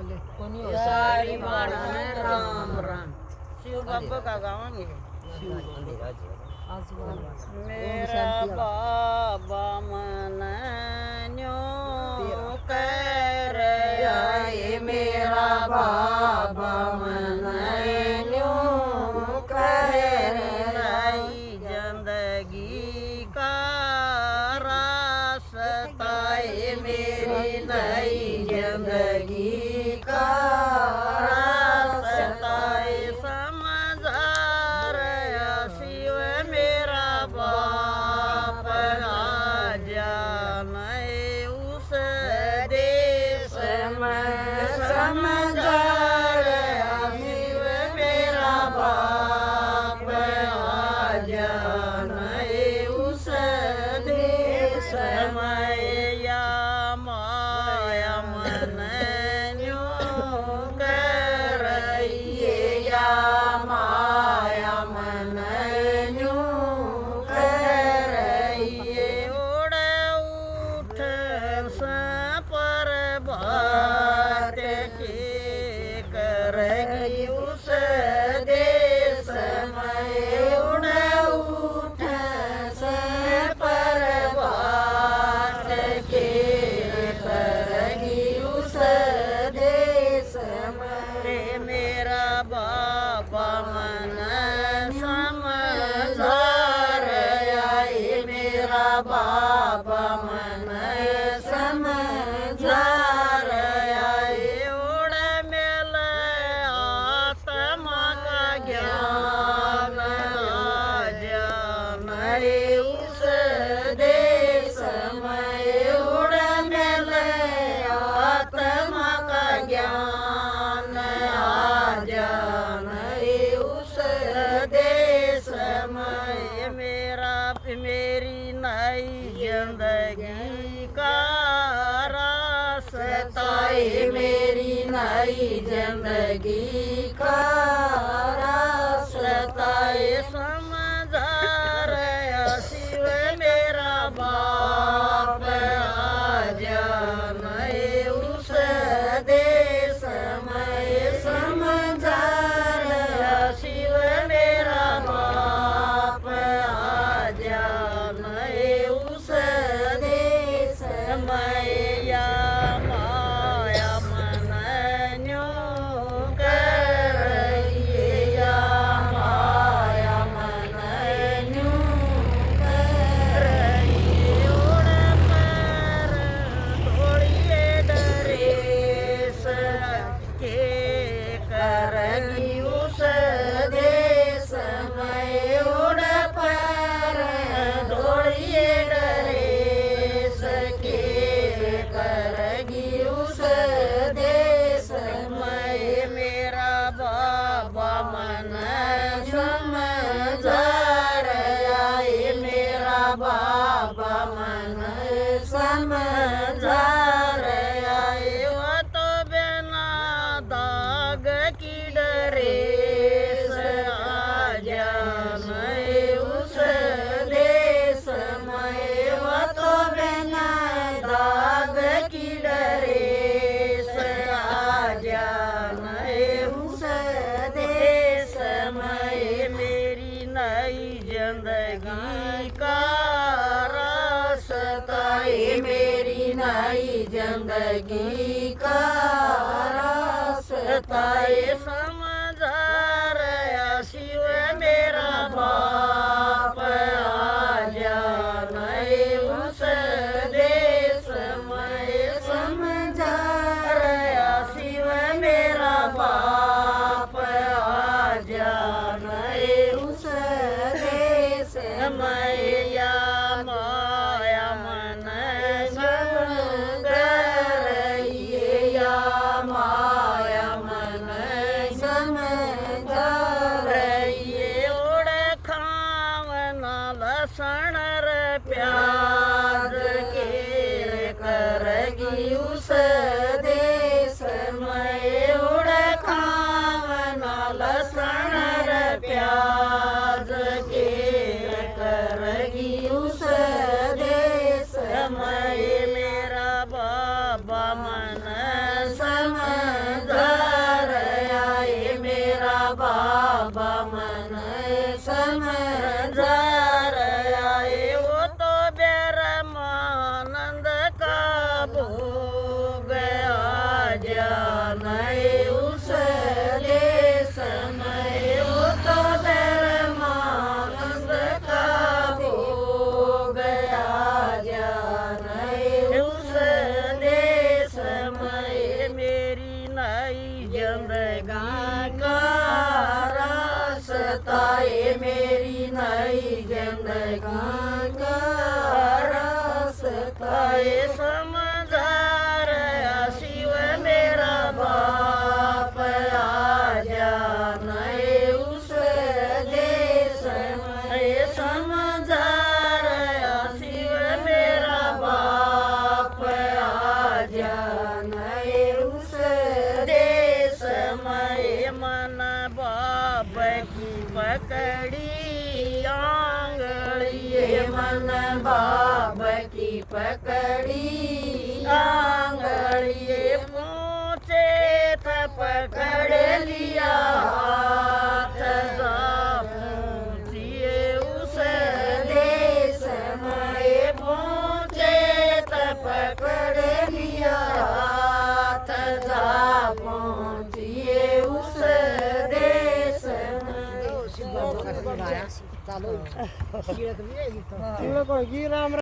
कोणी हो यारी माणसाने राम राम शिव बाबा का गावांगे मेरा बाबा मन न्यो कर आए मेरा बाबा मन न्यो कर आई जिंदगी का रास्ता है मेरी नई जिंदगी का रास्ता है समझदार शिव मेरा बाप आजा मैं उस देश में समझदार शिव मेरा बाप आजा मैं उस देश में या माया मन न्यो करइए या माया मन न्यो करइए उड़ उठ पर बात के करगी उस देश में उड़ उठ पर बात के करगी उस देश में मेरा बाबा मन समझदार आए मेरा बाबा मन समझदार आए उड़ मेल आत्मा का ज्ञान आजा मैं उस देश में उड़ मेल आत्मा का ज्ञान आजा मैं उस देश में मेरी नई जिंदगी का रास्ता है मेरी नई जिंदगी का रास्ता है समझदार शिव मेरा बाप आजा मैं उस देश में समझदार शिव मेरा बाप आजा मैं उस देश में या माया मन न्यो करइए या माया मन न्यो करइए उड़ पर ढोलिए डरेस के करगी उस देश में उड़ पर ढोलिए डरेस के करगी उस देश में मेरा बाबा मन समझदार आए मेरा बाबा मन समझदार आए वो तो बिना दाग की डरेस आजा मैं उस देश में वो तो बिना दाग की डरेस आजा मैं उस देश में मेरी नई जिंदगी का रास्ता है मेरी नई जिंदगी का रास्ता है समझदार शिव मेरा बाप आजा मैं उस देश में समझदार शिव मेरा बाप आजा मैं उस देश में या माया मन करइए या माया मन देश में मन बाप की पकड़ी आंगड़ी मन बाप की पकड़ी आंगड़ी पहुँचे तो पकड़ लिया हाथ जा पहुँचिए उस देश में पहुँचे तो पकड़ लिया हाथ जा पहुँचिए उस देश में राम